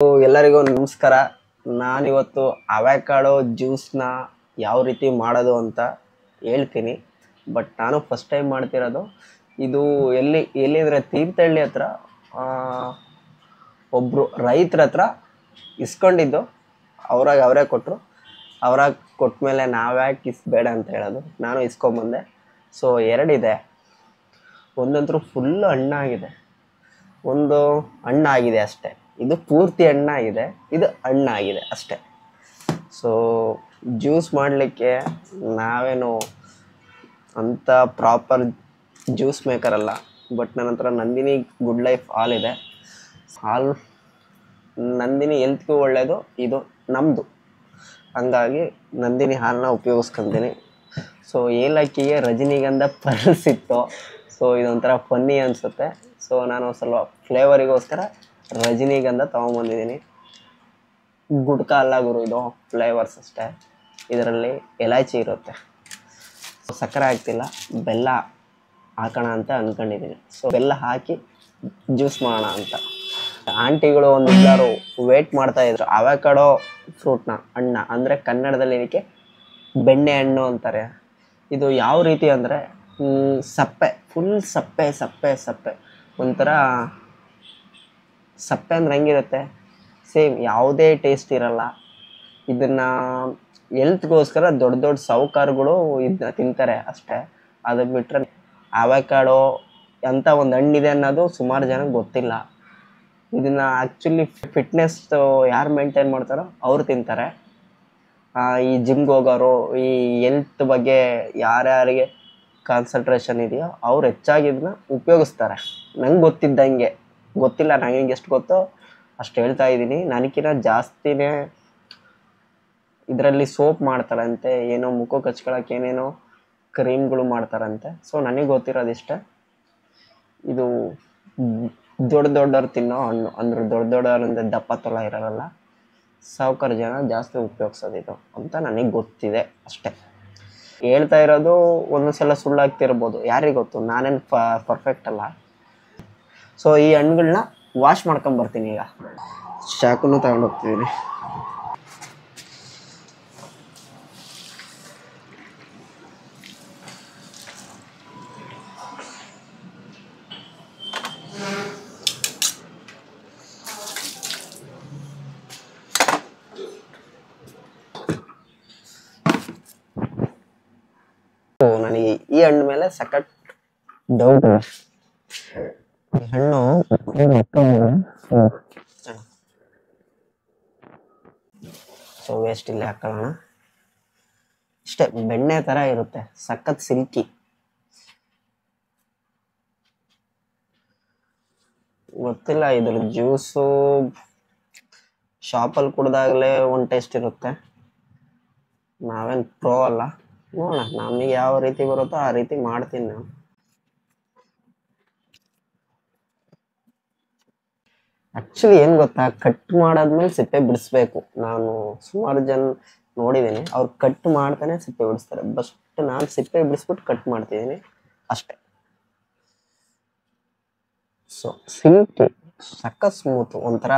ಎಲ್ಲರಿಗೂ ನಮಸ್ಕಾರ. ನಾನಿವತ್ತು ಅವಕಾಡೋ ಜ್ಯೂಸ್ನ ಯಾವ ರೀತಿ ಮಾಡೋದು ಅಂತ ಹೇಳ್ತೀನಿ. ಬಟ್ ನಾನು ಫಸ್ಟ್ ಟೈಮ್ ಮಾಡ್ತಿರೋದು. ಇದು ಎಲ್ಲಿಂದರೆ ತೀರ್ಥಹಳ್ಳಿ ಹತ್ರ ಒಬ್ಬರು ರೈತರ ಹತ್ರ ಇಸ್ಕೊಂಡಿದ್ದು. ಅವರೇ ಕೊಟ್ಟರು. ಕೊಟ್ಮೇಲೆ ನಾವ್ಯಾಕೆ ಬೇಡ ಅಂತ ಹೇಳೋದು, ನಾನು ಇಸ್ಕೊಂಬಂದೆ. ಸೊ ಎರಡಿದೆ. ಒಂದಂತರೂ ಫುಲ್ ಹಣ್ಣಾಗಿದೆ, ಒಂದು ಹಣ್ಣಾಗಿದೆ ಅಷ್ಟೇ. ಇದು ಪೂರ್ತಿ ಹಣ್ಣಾಗಿದೆ, ಇದು ಹಣ್ಣಾಗಿದೆ ಅಷ್ಟೇ. ಸೊ ಜ್ಯೂಸ್ ಮಾಡಲಿಕ್ಕೆ ನಾವೇನು ಅಂಥ ಪ್ರಾಪರ್ ಜ್ಯೂಸ್ ಮೇಕರ್ ಅಲ್ಲ. ಬಟ್ ನನ್ನ ಹತ್ರ ನಂದಿನಿ ಗುಡ್ ಲೈಫ್ ಹಾಲ್ ಇದೆ. ಹಾಲು ನಂದಿನಿ ಹೆಲ್ತ್ಗೂ ಒಳ್ಳೆಯದು, ಇದು ನಮ್ಮದು. ಹಂಗಾಗಿ ನಂದಿನಿ ಹಾಲನ್ನ ಉಪಯೋಗಿಸ್ಕೊತೀನಿ. ಸೊ ಏಲಕ್ಕಿಗೆ ರಜನಿಗಂಧ ಪರ್ಸಿತ್ತು. ಸೊ ಇದೊಂಥರ ಫನ್ನಿ ಅನಿಸುತ್ತೆ. ಸೊ ನಾನು ಸ್ವಲ್ಪ ಫ್ಲೇವರಿಗೋಸ್ಕರ ರಜನಿಗಂಧ ತೊಗೊಂಬಂದಿದ್ದೀನಿ. ಗುಡ್ಕ ಅಲ್ಲ ಗುರು, ಇದು ಫ್ಲೇವರ್ಸ್ ಅಷ್ಟೇ. ಇದರಲ್ಲಿ ಎಲಾಚಿ ಇರುತ್ತೆ. ಸಕ್ಕರೆ ಹಾಕ್ತಿಲ್ಲ, ಬೆಲ್ಲ ಹಾಕೋಣ ಅಂತ ಅಂದ್ಕೊಂಡಿದ್ದೀನಿ. ಸೊ ಬೆಲ್ಲ ಹಾಕಿ ಜ್ಯೂಸ್ ಮಾಡೋಣ ಅಂತ. ಆಂಟಿಗಳು ಒಂದಿದ್ದಾರು ವೇಟ್ ಮಾಡ್ತಾಯಿದ್ರು. ಅವಕಾಡೋ ಫ್ರೂಟ್ನ, ಹಣ್ಣ ಅಂದರೆ ಕನ್ನಡದಲ್ಲಿ ಇದಕ್ಕೆ ಬೆಣ್ಣೆ ಹಣ್ಣು ಅಂತಾರೆ. ಇದು ಯಾವ ರೀತಿ ಅಂದರೆ ಸಪ್ಪೆ, ಫುಲ್ ಸಪ್ಪೆ ಸಪ್ಪೆ ಸಪ್ಪೆ. ಒಂಥರ ಸಪ್ಪೆ ಅಂದ್ರೆ ಹೆಂಗಿರುತ್ತೆ, ಸೇಮ್ ಯಾವುದೇ ಟೇಸ್ಟ್ ಇರಲ್ಲ. ಇದನ್ನು ಹೆಲ್ತ್ಗೋಸ್ಕರ ದೊಡ್ಡ ದೊಡ್ಡ ಸಾಹುಕಾರಗಳು ಇದನ್ನ ತಿಂತಾರೆ ಅಷ್ಟೇ. ಅದು ಬಿಟ್ಟರೆ ಅವಕಾಡೋ ಅಂತ ಒಂದು ಹಣ್ಣಿದೆ ಅನ್ನೋದು ಸುಮಾರು ಜನಕ್ಕೆ ಗೊತ್ತಿಲ್ಲ. ಇದನ್ನು ಆ್ಯಕ್ಚುಲಿ ಫಿಟ್ನೆಸ್ ಯಾರು ಮೇಂಟೈನ್ ಮಾಡ್ತಾರೋ ಅವ್ರು ತಿಂತಾರೆ. ಈ ಜಿಮ್ಗೆ ಹೋಗೋರು, ಈ ಹೆಲ್ತ್ ಬಗ್ಗೆ ಯಾರ್ಯಾರಿಗೆ ಕಾನ್ಸಂಟ್ರೇಷನ್ ಇದೆಯೋ ಅವ್ರು ಹೆಚ್ಚಾಗಿ ಇದನ್ನ ಉಪಯೋಗಿಸ್ತಾರೆ. ನಂಗೆ ಗೊತ್ತಿದ್ದಂಗೆ, ಗೊತ್ತಿಲ್ಲ, ನನಗೆ ಎಷ್ಟು ಗೊತ್ತೋ ಅಷ್ಟು ಹೇಳ್ತಾ ಇದ್ದೀನಿ. ನನಗಿನ್ನ ಜಾಸ್ತಿನೇ ಇದರಲ್ಲಿ ಸೋಪ್ ಮಾಡ್ತಾರಂತೆ, ಏನೋ ಮುಖಕ್ಕೆ ಹಚ್ಕೊಳಕ್ಕೆ ಏನೇನೋ ಕ್ರೀಮ್ಗಳು ಮಾಡ್ತಾರಂತೆ. ಸೊ ನನಗೆ ಗೊತ್ತಿರೋದಿಷ್ಟೇ. ಇದು ದೊಡ್ಡವ್ರು ತಿನ್ನೋ ಹಣ್ಣು, ಅಂದ್ರೆ ದೊಡ್ಡವ್ರು ಅಂದರೆ ದಪ್ಪ ತೊಲ ಇರೋಲ್ಲ. ಸಾಹುಕಾರ ಜನ ಜಾಸ್ತಿ ಉಪಯೋಗಿಸೋದಿದು ಅಂತ ನನಗೆ ಗೊತ್ತಿದೆ ಅಷ್ಟೇ. ಹೇಳ್ತಾ ಇರೋದು ಒಂದೊಂದ್ಸಲ ಸುಳ್ಳಾಗ್ತಿರ್ಬೋದು, ಯಾರಿಗೆ ಗೊತ್ತು. ನಾನೇನು ಪರ್ಫೆಕ್ಟ್ ಅಲ್ಲ. ಸೊ ಈ ಹಣ್ಣುಗಳನ್ನ ವಾಶ್ ಮಾಡ್ಕೊಂಬರ್ತೀನಿ. ಈಗ ಚಾಕುನು ತಗೊಂಡೋಗ್ತಿದ್ದೀನಿ. ನನಗೆ ಈ ಹಣ್ಣು ಮೇಲೆ ಸಖತ್ ಡೌಟ್ ಇದೆ. ಈ ಹಣ್ಣು ಸೊ ವೇಸ್ಟ್ ಇಲ್ಲೇ ಹಾಕೊಳ್ಳೋಣ. ಇಷ್ಟೇ, ಬೆಣ್ಣೆ ಥರ ಇರುತ್ತೆ, ಸಖತ್ ಸಿಲ್ಕಿ. ಗೊತ್ತಿಲ್ಲ, ಇದ್ರ ಜ್ಯೂಸು ಶಾಪಲ್ಲಿ ಕುಡ್ದಾಗಲೇ ಒಂದು ಟೇಸ್ಟ್ ಇರುತ್ತೆ. ನಾವೇನು ಪ್ರೋ ಅಲ್ಲ, ನೋಡೋಣ ನಮಗೆ ಯಾವ ರೀತಿ ಬರುತ್ತೋ ಆ ರೀತಿ ಮಾಡ್ತೀನಿ ನಾನು. ಆ್ಯಕ್ಚುಲಿ ಏನು ಗೊತ್ತಾ, ಕಟ್ ಮಾಡಾದ್ಮೇಲೆ ಸಿಪ್ಪೆ ಬಿಡಿಸ್ಬೇಕು. ನಾನು ಸುಮಾರು ಜನ ನೋಡಿದ್ದೀನಿ, ಅವ್ರು ಕಟ್ ಮಾಡ್ತಾನೆ ಸಿಪ್ಪೆ ಬಿಡಿಸ್ತಾರೆ. ಬಸ್ಟ್ ನಾನು ಸಿಪ್ಪೆ ಬಿಡಿಸ್ಬಿಟ್ಟು ಕಟ್ ಮಾಡ್ತಿದ್ದೀನಿ ಅಷ್ಟೇ. ಸೊ ಸಿಲ್ಕಿ, ಸಕ್ಕ ಸ್ಮೂತು, ಒಂಥರ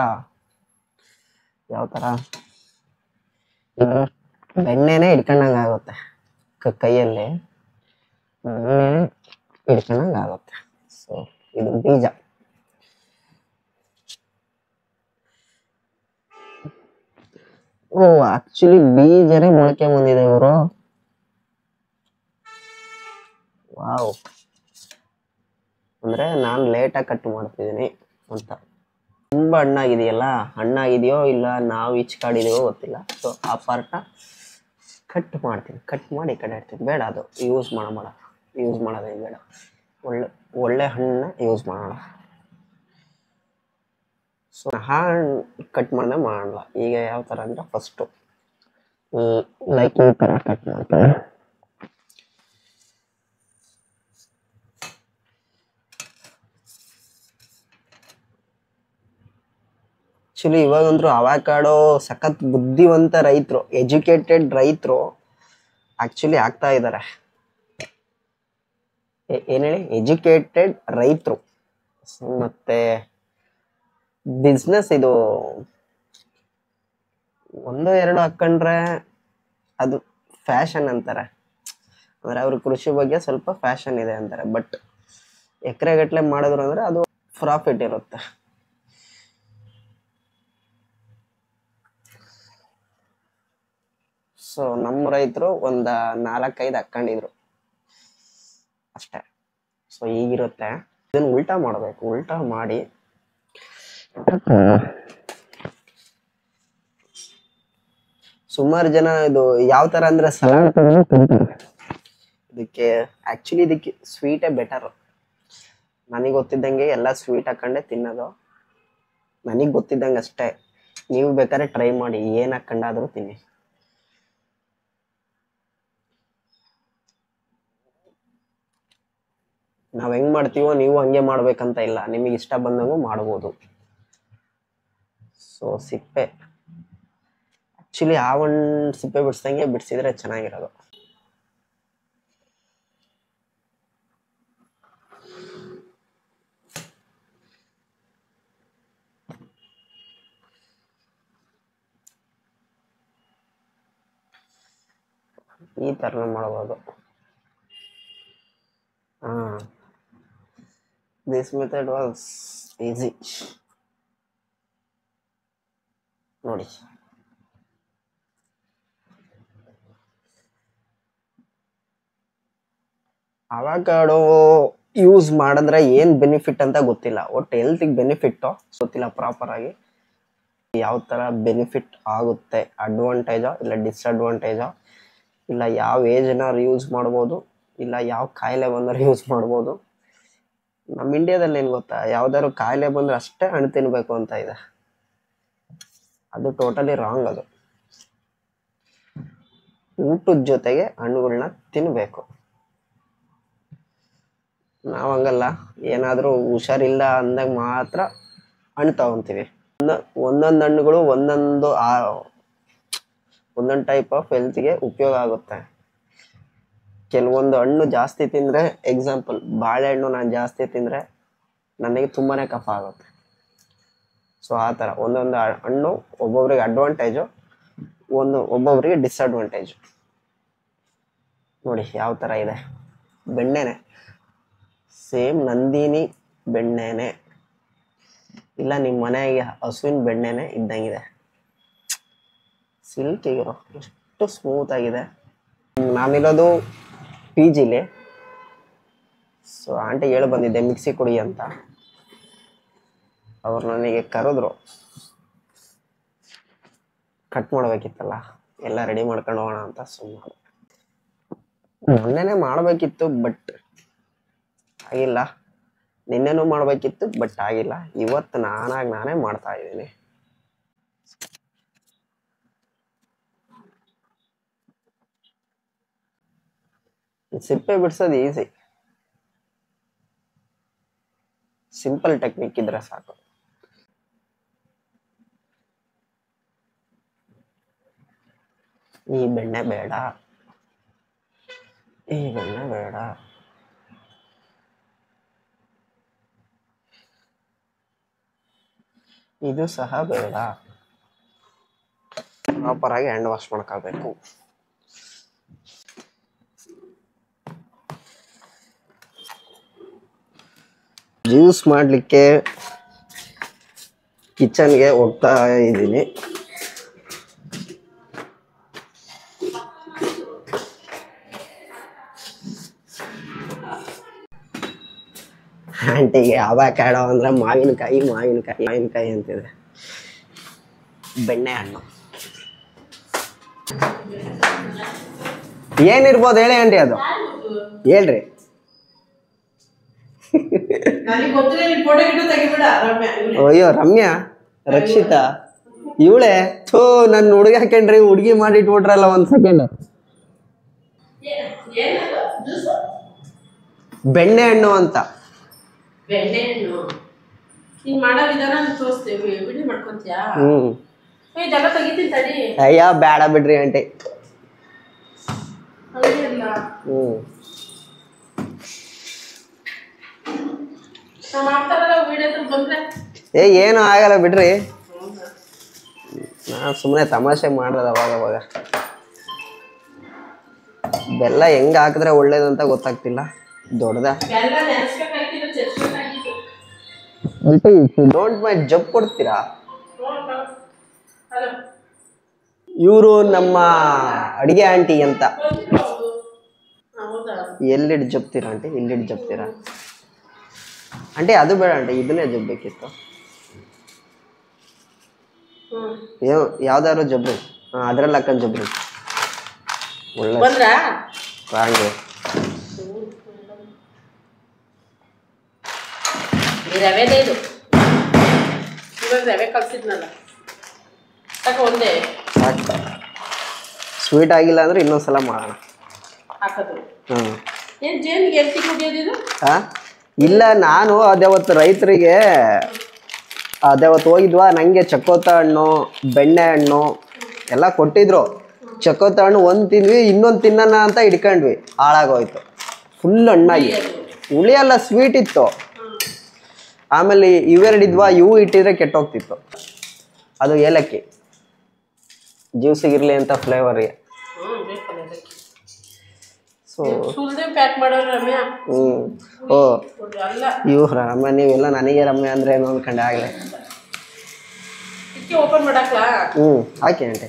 ಯಾವ ಥರ ಬೆಣ್ಣೆನೇ ಹಿಡ್ಕೊಂಡಂಗೆ ಆಗುತ್ತೆ ಕೈಯಲ್ಲಿ, ಬೆಣ್ಣೆನೇ ಹಿಡ್ಕೊಂಡಂಗೆ ಆಗುತ್ತೆ. ಸೊ ಇದು ಬೀಜ. ಓ ಆಕ್ಚುಲಿ ಬೀಜನೇ ಮೊಳಕೆ ಬಂದಿದೆ ಇವರು. ವಾವ್, ಅಂದ್ರೆ ನಾನು ಲೇಟಾಗಿ ಕಟ್ ಮಾಡ್ತಿದ್ದೀನಿ ಅಂತ. ತುಂಬ ಹಣ್ಣಾಗಿದೆಯಲ್ಲ, ಹಣ್ಣಾಗಿದೆಯೋ ಇಲ್ಲ ನಾವು ಈಚ್ಕಾಡಿದೆಯೋ ಗೊತ್ತಿಲ್ಲ. ಸೊ ಆ ಪಾರ್ಟ್ನ ಕಟ್ ಮಾಡ್ತೀನಿ. ಕಟ್ ಮಾಡಿ ಈ ಕಡೆ ಇಡ್ತೀನಿ. ಬೇಡ, ಅದು ಯೂಸ್ ಮಾಡೋದೇ ಬೇಡ. ಒಳ್ಳೆ ಹಣ್ಣನ್ನ ಯೂಸ್ ಮಾಡೋಣ. ಸೊ ಹಣ್ಣು ಕಟ್ ಮಾಡಿದೆ ಮಾಡಲ್ಲ. ಈಗ ಯಾವ ಥರ ಅಂದರೆ ಫಸ್ಟು ಲೈಕ್ ಈ ಥರ ಕಟ್ ಮಾಡ್ತಾರೆ. ಆ್ಯಕ್ಚುಲಿ ಇವಾಗಂದ್ರೂ ಅವಕಾಡೋ ಸಖತ್ ಬುದ್ಧಿವಂತ ರೈತರು, ಎಜುಕೇಟೆಡ್ ರೈತರು ಆ್ಯಕ್ಚುಲಿ ಆಗ್ತಾ ಇದ್ದಾರೆ. ಏನು ಹೇಳಿ, ಎಜುಕೇಟೆಡ್ ರೈತರು. ಮತ್ತು ಬಿಸ್ನೆಸ್ ಇದು ಒಂದು ಎರಡು ಹಾಕೊಂಡ್ರೆ ಅದು ಫ್ಯಾಷನ್ ಅಂತಾರೆ. ಅಂದ್ರೆ ಅವ್ರ ಕೃಷಿ ಬಗ್ಗೆ ಸ್ವಲ್ಪ ಫ್ಯಾಷನ್ ಇದೆ ಅಂತಾರೆ. ಬಟ್ ಎಕರೆಗಟ್ಟಲೆ ಮಾಡಿದ್ರು ಅಂದ್ರೆ ಅದು ಪ್ರಾಫಿಟ್ ಇರುತ್ತೆ. ಸೊ ನಮ್ಮ ರೈತರು ಒಂದ 4-5 ಹಾಕೊಂಡಿದ್ರು ಅಷ್ಟೇ. ಸೊ ಈಗಿರುತ್ತೆ. ಇದನ್ನ ಉಲ್ಟಾ ಮಾಡಬೇಕು. ಉಲ್ಟಾ ಮಾಡಿ ಸುಮಾರು ಜನ ಇದು ಯಾವ ತರ ಅಂದ್ರೆ ಸಲಾಡ್ ಇದಕ್ಕೆ ಆಕ್ಚುಲಿ ಇದಕ್ಕೆ ಸ್ವೀಟೇ ಬೆಟರ್. ನನಗೆ ಗೊತ್ತಿದ್ದಂಗೆ ಎಲ್ಲ ಸ್ವೀಟ್ ಹಾಕೊಂಡೆ ತಿನ್ನೋದು. ನನಗೆ ಗೊತ್ತಿದ್ದಂಗೆ ಅಷ್ಟೇ. ನೀವು ಬೇಕಾದ್ರೆ ಟ್ರೈ ಮಾಡಿ, ಏನ್ ಹಾಕೊಂಡಾದ್ರೂ ತಿನ್ನಿ. ನಾವ್ ಹೆಂಗ್ ಮಾಡ್ತೀವೋ ನೀವು ಹಂಗೆ ಮಾಡ್ಬೇಕಂತ ಇಲ್ಲ, ನಿಮಗೆ ಇಷ್ಟ ಬಂದಂಗೂ ಮಾಡ್ಬೋದು. ಸೊ ಸಿಪ್ಪೆ ಆಕ್ಚುಲಿ ಆ ಒಂದು ಸಿಪ್ಪೆ ಬಿಡಿಸ್ದಂಗೆ ಬಿಡಿಸಿದ್ರೆ ಚೆನ್ನಾಗಿರೋದು. ಈ ಥರನೂ ಮಾಡ್ಬೋದು. This method was easy. ನೋಡಿ, ಅವಾಕಾಡೋ ಯೂಸ್ ಮಾಡಿದ್ರೆ ಏನ್ ಬೆನಿಫಿಟ್ ಅಂತ ಗೊತ್ತಿಲ್ಲ. ಒಟ್ಟು ಹೆಲ್ತಿಗೆ ಬೆನಿಫಿಟ್ ಗೊತ್ತಿಲ್ಲ ಪ್ರಾಪರ್ ಆಗಿ. ಯಾವ ತರ ಬೆನಿಫಿಟ್ ಆಗುತ್ತೆ, ಅಡ್ವಾಂಟೇಜಾ ಇಲ್ಲ ಡಿಸ್ಅಡ್ವಾಂಟೇಜಾ, ಇಲ್ಲ ಯಾವ ಏಜ್ನವ್ರು ಯೂಸ್ ಮಾಡ್ಬೋದು, ಇಲ್ಲ ಯಾವ ಕಾಯಿಲೆ ಬಂದ್ರೆ ಯೂಸ್ ಮಾಡ್ಬೋದು. ನಮ್ಮ ಇಂಡಿಯಾದಲ್ಲಿ ಏನ್ ಗೊತ್ತಾ, ಯಾವ್ದಾದ್ರು ಕಾಯಿಲೆ ಬಂದ್ರೆ ಅಷ್ಟೇ ಹಣ್ಣು ತಿನ್ಬೇಕು ಅಂತ ಇದೆ. ಅದು ಟೋಟಲಿ ರಾಂಗ್. ಅದು ಊಟದ ಜೊತೆಗೆ ಹಣ್ಣುಗಳನ್ನ ತಿನ್ಬೇಕು. ನಾವ್ ಹಂಗಲ್ಲ, ಏನಾದ್ರೂ ಹುಷಾರಿಲ್ಲ ಅಂದಾಗ ಮಾತ್ರ ಹಣ್ಣು ತಗೊಂತೀವಿ. ಒಂದೊಂದು ಹಣ್ಣುಗಳು ಒಂದೊಂದು ಟೈಪ್ ಆಫ್ ಹೆಲ್ತ್ಗೆ ಉಪಯೋಗ ಆಗುತ್ತೆ. ಕೆಲವೊಂದು ಹಣ್ಣು ಜಾಸ್ತಿ ತಿಂದ್ರೆ, ಎಕ್ಸಾಂಪಲ್ ಬಾಳೆಹಣ್ಣು ನಾನು ಜಾಸ್ತಿ ತಿಂದ್ರೆ ನನಗೆ ತುಂಬಾನೇ ಕಫ ಆಗುತ್ತೆ. ಸೊ ಆ ಥರ ಒಂದೊಂದು ಹಣ್ಣು ಒಬ್ಬೊಬ್ರಿಗೆ ಅಡ್ವಾಂಟೇಜು, ಒಬ್ಬೊಬ್ರಿಗೆ ಡಿಸ್ಅಡ್ವಾಂಟೇಜು. ನೋಡಿ ಯಾವ ಥರ ಇದೆ. ಬೆಣ್ಣೆನೆ ಸೇಮ್ ನಂದಿನಿ ಬೆಣ್ಣೆನೆ, ಇಲ್ಲ ನಿಮ್ಮ ಮನೆಗೆ ಹಸುವಿನ ಬೆಣ್ಣೆನೆ ಇದ್ದಂಗಿದೆ. ಸಿಲ್ಕಿಗಿರೋ ಎಷ್ಟು ಸ್ಮೂತ್ ಆಗಿದೆ. ನಾನಿರೋದು PGಲಿ. ಸೊ ಆಂಟಿ ಹೇಳಿ ಬಂದಿದ್ದೆ ಮಿಕ್ಸಿ ಕೊಡಿ ಅಂತ. ಅವ್ರು ನನಗೆ ಕರೆದ್ರು, ಕಟ್ ಮಾಡ್ಬೇಕಿತ್ತಲ್ಲ, ಎಲ್ಲ ರೆಡಿ ಮಾಡ್ಕೊಂಡು ಹೋಗೋಣ ಅಂತ ಸುಮ್ಮನೆ. ಮೊನ್ನೆನೇ ಮಾಡ್ಬೇಕಿತ್ತು ಬಟ್ ಆಗಿಲ್ಲ. ನಿನ್ನೆನೂ ಮಾಡ್ಬೇಕಿತ್ತು ಬಟ್ ಆಗಿಲ್ಲ. ಇವತ್ತು ನಾನೇ ಮಾಡ್ತಾ ಇದ್ದೀನಿ. ಸಿಪ್ಪೆ ಬಿಡ್ಸೋದು ಈಸಿ, ಸಿಂಪಲ್ ಟೆಕ್ನಿಕ್ ಇದ್ರೆ ಸಾಕು. ಈ ಬೆಣ್ಣೆ ಬೇಡ, ಈ ಬೆಣ್ಣೆ ಬೇಡ, ಇದು ಸಹ ಬೇಡ. ಪ್ರಾಪರ್ ಆಗಿ ಹ್ಯಾಂಡ್ ವಾಶ್ ಮಾಡ್ಕೋಬೇಕು. ಜ್ಯೂಸ್ ಮಾಡಲಿಕ್ಕೆ ಕಿಚನ್ಗೆ ಹೋಗ್ತಾ ಇದ್ದೀನಿ. ಆಂಟಿಗೆ ಅವಕಾಡೋ ಅಂದ್ರೆ ಮಾವಿನಕಾಯಿ ಅಂತಿದೆ. ಬೆಣ್ಣೆ ಹಣ್ಣು ಏನಿರ್ಬೋದು ಹೇಳಿ ಆಂಟಿ, ಅದು ಹೇಳ್ರಿ. ಅಯ್ಯೋ ರಮ್ಯಾ, ರಕ್ಷಿತಾ, ಇವಳೆ ಥೋ ನನ್ನ ಹುಡುಗಿ ಹಾಕೊಂಡ್ರಿ, ಹುಡುಗಿ ಮಾಡಿಟ್ಬಿಟ್ರಲ್ಲ ಒಂದ್ ಸೆಕೆಂಡ್. ಬೆಣ್ಣೆ ಹಣ್ಣು ಅಂತ. ಅಯ್ಯ ಬೇಡ ಬಿಡ್ರಿ ಆಂಟಿ. ಏನು ಆಗಲ್ಲ ಬಿಡ್ರಿ. ನಾನು ಸುಮ್ಮನೆ ತಮಾಷೆ ಮಾಡ್ದೆ ಅವಾಗ ಬೆಲ್ಲ ಹೆಂಗೆ ಹಾಕಿದ್ರೆ ಒಳ್ಳೇದಂತ ಗೊತ್ತಾಗ್ತಿಲ್ಲ. ದೊಡ್ಡದ ಡೋಂಟ್ ಮೈಂಡ್ ಜಬ್ ಕೊಡ್ತೀರಾ? ಇವರು ನಮ್ಮ ಅಡಿಗೆ ಆಂಟಿ ಅಂತ. ಎಲ್ಲಿಟ್ಟು ಜಪ್ತೀರಾ ಆಂಟಿ? ಇಲ್ಲಿಟ್ಟು ಜಪ್ತೀರಾ ಆಂಟಿ? ಅದು ಬೇಡ ಆಂಟಿ, ಇದನ್ನೇ ಜಬ್ಬೇಕಿತ್ತು. ಯಾವ್ದಾದ್ರು ಜಬ್ರಿ. ಅದ್ರಲ್ಲಿ ಹಾಕೊಂಡು ಜಬ್ರಿ ಒಳ್ಳೆ ಹಾಗೆ. ರವೆದೇ ಇದು, ಇವಾಗ ರವೆ ಕಲ್ಸಿದ್ನಲ್ಲ ಒಂದೇ ಸಾಕು. ಸ್ವೀಟ್ ಆಗಿಲ್ಲ ಅಂದ್ರೆ ಇನ್ನೊಂದ್ಸಲ ಮಾಡೋಣ. ಹಾಕೋದು ಏನು ಜೇನಿಗೆ ಎಲ್ತಿ ಕುಡಿಯೋದಿದು? ಇಲ್ಲ, ನಾನು ಅದೇವತ್ತು ರೈತರಿಗೆ ಅದೇವತ್ತು ಹೋಗಿದ್ವಾ, ನನಗೆ ಚಕೋತ ಹಣ್ಣು ಬೆಣ್ಣೆ ಹಣ್ಣು ಎಲ್ಲ ಕೊಟ್ಟಿದ್ರು. ಚಕೋತ ಹಣ್ಣು ಒಂದು ತಿಂದ್ವಿ, ಇನ್ನೊಂದು ತಿನ್ನೋಣ ಅಂತ ಹಿಡ್ಕೊಂಡ್ವಿ, ಹಾಳಾಗೋಯ್ತು ಫುಲ್ ಹಣ್ಣಾಗಿ. ಹುಳಿಯೆಲ್ಲ ಸ್ವೀಟ್ ಇತ್ತು. ಆಮೇಲೆ ಇವೆರಡಿದ್ವಾ, ಇವು ಇಟ್ಟಿದ್ರೆ ಕೆಟ್ಟೋಗ್ತಿತ್ತು. ಅದು ಏಲಕ್ಕಿ ಜ್ಯೂಸಿಗಿರಲಿ ಅಂತ ಫ್ಲೇವರ್ಗೆ. ಸೊ ಓ ಇವು ರಮ್ಯ, ನೀವೆಲ್ಲ ನನಗೆ ರಮ್ಯ ಅಂದ್ರೆ ಏನು ಅನ್ಕೊಂಡೆ ಆಗಲೇ. ಹಾಕಿ ಆಂಟಿ,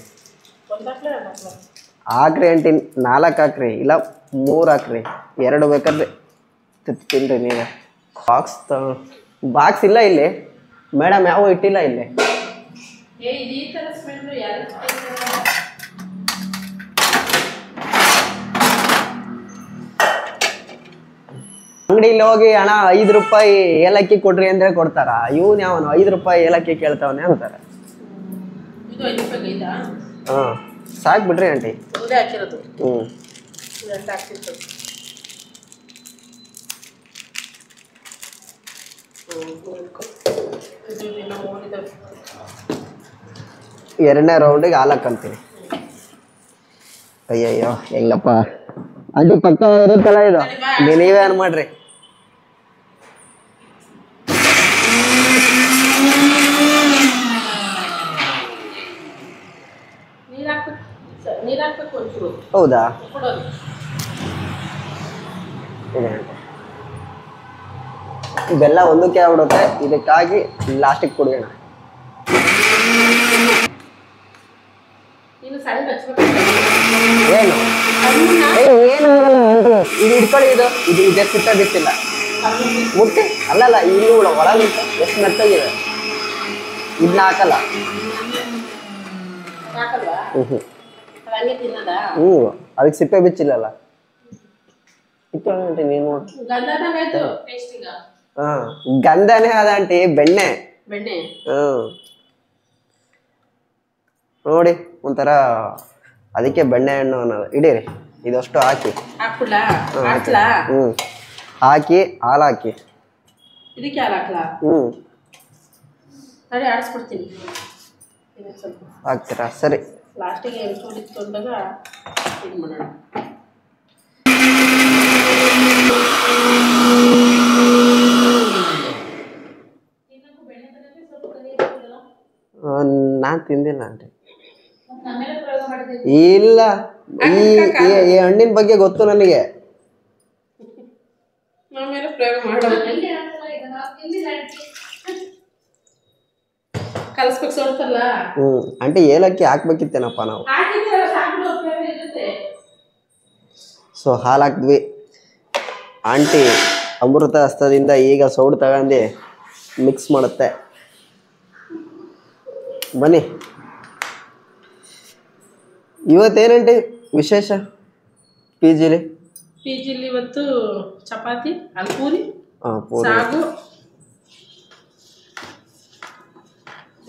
ಹಾಕ್ರಿ ಆಂಟಿ. 4 ಹಾಕ್ರಿ, ಇಲ್ಲ 3 ಹಾಕ್ರಿ, 2 ಬೇಕಾದ್ರೆ ತಿನ್ರಿ ನೀವೇ. ಬಾಕ್ಸ್ ಇಲ್ಲ ಇಲ್ಲಿ ಮೇಡಮ್, ಯಾವ ಇಟ್ಟಿಲ್ಲ ಇಲ್ಲಿ. ಅಂಗಡಿಲಿ ಹೋಗಿ ಅಣ್ಣ 5 ರೂಪಾಯಿ ಏಲಕ್ಕಿ ಕೊಡ್ರಿ ಅಂದ್ರೆ ಕೊಡ್ತಾರ. ಇವನ್ ಯಾವನು 5 ರೂಪಾಯಿ ಏಲಕ್ಕಿ ಕೇಳ್ತಾವನೆ ಅಂತಾರೆ. ಸಾಕ್ ಬಿಡ್ರಿ ಆಂಟಿ. ಎರಡನೇ ರೌಂಡಿಗೆ ಹಾಲು ಹಾಕಂತೀನಿ. ಅಯ್ಯಯ್ಯೋ ಹೆಂಗಪ್ಪ ಅಂಟಿ, ಪಕ್ಕ ಇರುತ್ತಲ್ಲ ಇದು. ನೀವೇ ಏನ್ ಮಾಡ್ರಿ. ಹೌದಾ? ಬೆಲ್ಲ ಒಂದಕ್ಕೆ ಆಗ್ಬಿಡುತ್ತೆ, ಇದಕ್ಕಾಗಿ ಲಾಸ್ಟಿಗೆ ಕುಡಿಯೋಣ. ಏನು ಏನಾಗಲ್ಲ, ಇದು ಇಟ್ಕೊಳ್ಳಿ. ಇದು ಇದೆ ಸುತ್ತಾಗಿತ್ತಿಲ್ಲ ಮುಟ್ಟಿ ಅಲ್ಲಲ್ಲ, ಇಲ್ಲಿ ಒಳಗೆ ಎಷ್ಟು ಮೆತ್ತಗಿದೆ. ಇದನ್ನ ಹಾಕಲ್ಲ. ಅದಕ್ಕೆ ಸಿಪ್ಪೆ ಬಿಚ್ಚಿಲ್ಲಲ್ಲ. ನೀನು ಗಂಧನೇ ಅದ ಆಂಟಿ, ಬೆಣ್ಣೆ. ನೋಡಿ ಒಂಥರ, ಅದಕ್ಕೆ ಬೆಣ್ಣೆ ಹಣ್ಣು ಅನ್ನೋದು. ಇಡೀರಿ ಇದಷ್ಟು ಹಾಕಿ. ಹಾಕಿ ಹಾಲು ಹಾಕಿ. ಹಾಕ್ತೀರಾ? ಸರಿ. ನಾನ್ ತಿಂದಿಲ್ಲ ಆಂಟಿ. ಇಲ್ಲ, ಈ ಹಣ್ಣಿನ ಬಗ್ಗೆ ಗೊತ್ತು ನನಗೆ. ಆಂಟಿ ಏಲಕ್ಕಿ ಹಾಕ್ಬೇಕಿತ್ತೇನಪ್ಪ ನಾವು. ಸೊ ಹಾಲು ಹಾಕ್ದ್ವಿ. ಆಂಟಿ ಅಮೃತ ಹಸ್ತದಿಂದ ಈಗ ಸೌಡು ತಗೊಂಡು ಮಿಕ್ಸ್ ಮಾಡುತ್ತೆ. ಬನ್ನಿ. ಇವತ್ತೇನಂಟಿ ವಿಶೇಷ ಪಿಜಿಲಿ? ಇವತ್ತು ಚಪಾತಿ, ಪೂರಿ, ಸಾಗು,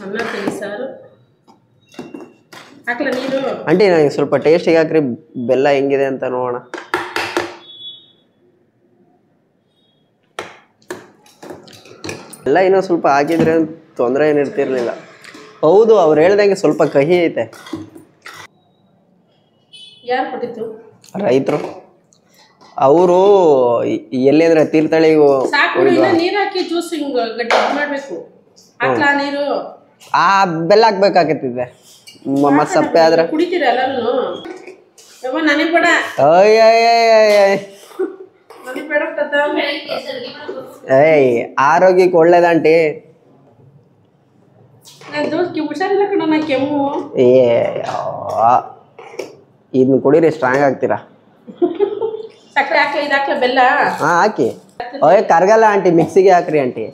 ಅನ್ನ, ತಿಳಿಸಾರು. ಹಾಕ್ಲ ನೀರು ಆಂಟಿ? ನನಗೆ ಸ್ವಲ್ಪ ಟೇಸ್ಟಿಗೆ ಹಾಕ್ರಿ, ಬೆಲ್ಲ ಹೆಂಗಿದೆ ಅಂತ ನೋಡೋಣ. ಬೆಲ್ಲ ಇನ್ನೂ ಸ್ವಲ್ಪ ಹಾಕಿದ್ರೆ ತೊಂದರೆ ಏನಿರ್ತಿರ್ಲಿಲ್ಲ. ಹೌದು, ಅವ್ರು ಹೇಳ್ದಂಗೆ ಸ್ವಲ್ಪ ಕಹಿ ಐತೆ. ಯಾರು ಕೊಟ್ಟಿತ್ತು? ರೈತರು. ಅವರು ಎಲ್ಲಿ ಅಂದ್ರೆ ತೀರ್ಥಹಳ್ಳಿ. ನೀರು ಹಾಕಿ ಜ್ಯೂಸ್ ಹಿಂಗ್ ಗಟ್ಟಿ ಮಾಡಬೇಕು. ಹಾಕ್ಲಾ ನೀರು? ಆ ಬೆಲ್ಲ ಹಾಕ್ಬೇಕಾಗತ್ತಿದೆ ಮತ್ತೆ ಸಪ್ಪೆ ಆದ್ರೆ ಕುಡಿತೀರ ಎಲ್ಲರೂ ನನಗೆ ಬೇಡ ನನಗೆ ಬೇಡ ಏಯ್ ಆರೋಗ್ಯಕ್ಕೆ ಒಳ್ಳೇದಂಟಿ ಹುಷಾರಿಲ್ಲ ಕಣ ನಾ ಕೆಮ್ಮು ಏ ಇದನ್ನ ಕುಡೀರಿ ಸ್ಟ್ರಾಂಗ್ ಆಗ್ತೀರಾ ಸಕ್ಕರೆ ಹಾಕ್ಲ ಇದು ಹಾಕ್ಲ ಬೆಲ್ಲ ಹಾ ಹಾಕಿ ಕರ್ಗಲ್ಲ ಆಂಟಿ ಮಿಕ್ಸಿಗೆ ಹಾಕ್ರಿ ಆಂಟಿ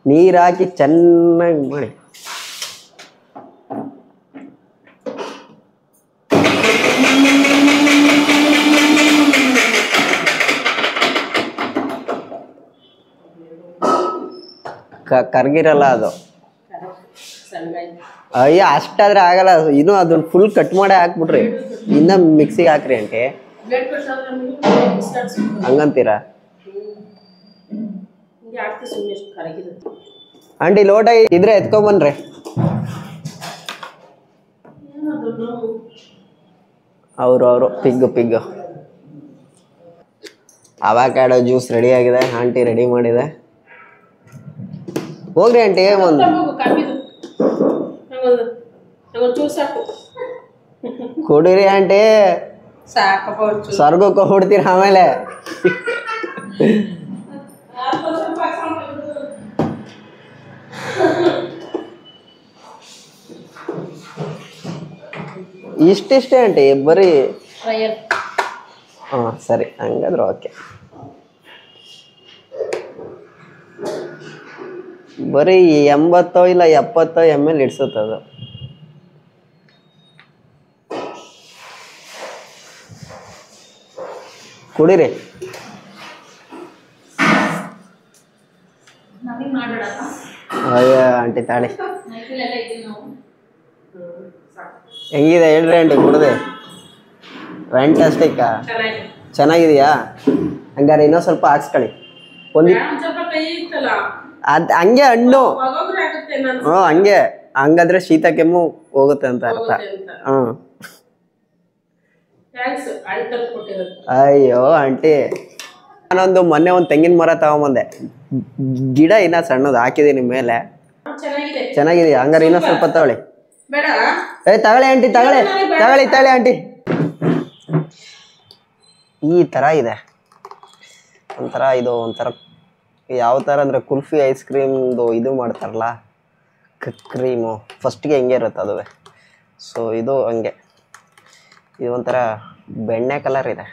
ನೀರು ಹಾಕಿ ಚೆನ್ನಾಗಿ ಮಾಡಿ ಕರ್ಗಿರಲ್ಲ ಅದು ಅಯ್ಯ ಅಷ್ಟಾದ್ರೆ ಆಗಲ್ಲ ಇನ್ನು ಅದನ್ನ ಫುಲ್ ಕಟ್ ಮಾಡೇ ಹಾಕ್ಬಿಟ್ರಿ ಇನ್ನ ಮಿಕ್ಸಿಗೆ ಹಾಕ್ರಿ ಆಂಟಿ ಹಂಗಂತೀರಾ ಆಂಟಿ ಲೋಟ ಇದ್ರೆ ಎತ್ಕೊಂಬನ್ರಿ ಅವರು ಪಿಗ್ಗು ಅವಾಕಾಡೋ ಜ್ಯೂಸ್ ರೆಡಿ ಆಗಿದೆ ಆಂಟಿ ರೆಡಿ ಮಾಡಿದೆ ಹೋಗ್ರಿ ಆಂಟಿ ಕುಡೀರಿ ಆಂಟಿ ಸ್ವರ್ಗಕ್ಕೆ ಹೋಗ್ಬಿಡ್ತೀರ ಆಮೇಲೆ ಇಷ್ಟಿಷ್ಟೇ ಆಂಟಿ ಬರೀ ಹಾಂ ಸರಿ ಹಂಗಾದ್ರೆ ಓಕೆ ಬರೀ 80 ಇಲ್ಲ 70 ml ಇಡ್ಸುತ್ತೆ ಅದು ಕುಡೀರಿ ಅಯ್ಯ ಆಂಟಿ ತಾಳಿ ಹೆಂಗಿದೆ ಹೇಳ್ರಿ ಆಂಟಿ ಕುಡ್ದೆ ಫ್ಯಾಂಟಾಸ್ಟಿಕ್ ಚೆನ್ನಾಗಿದೆಯಾ ಹಂಗಾರೆ ಇನ್ನೂ ಸ್ವಲ್ಪ ಹಾಕ್ಸ್ಕೊಳ್ಳಿ ಅದು ಹಂಗೆ ಹಣ್ಣು ಹಂಗೆ ಹಂಗಾದ್ರೆ ಶೀತ ಕೆಮ್ಮು ಹೋಗುತ್ತೆ ಅಂತ ಅರ್ಥ ಅಯ್ಯೋ ಆಂಟಿ ನಾನೊಂದು ಮೊನ್ನೆ ಒಂದು ತೆಂಗಿನ ಮರ ತಗೊಂಬಂದೆ ಗಿಡ ಇನ್ನ ಸಣ್ಣದು ಹಾಕಿದೀನಿ ಮೇಲೆ ಚೆನ್ನಾಗಿದೆಯಾ ಹಂಗಾರೆ ಇನ್ನೂ ಸ್ವಲ್ಪ ತಗೊಳ್ಳಿ ತಗೊಳ್ಳಿ ಆಂಟಿ ತಗೊಳ್ಳಿ ಆಂಟಿ ಈ ತರ ಇದೆ ಒಂಥರ ಇದು ಒಂಥರ ಯಾವ ಥರ ಅಂದರೆ ಕುಲ್ಫಿ ಐಸ್ ಕ್ರೀಮ್ದು ಇದು ಮಾಡ್ತಾರಲ್ಲ ಕ್ರೀಮು ಫಸ್ಟಿಗೆ ಹೆಂಗೆ ಇರುತ್ತೆ ಅದುವೇ ಸೊ ಇದು ಹಂಗೆ ಇದು ಒಂಥರ ಬೆಣ್ಣೆ ಕಲರ್ ಇದೆ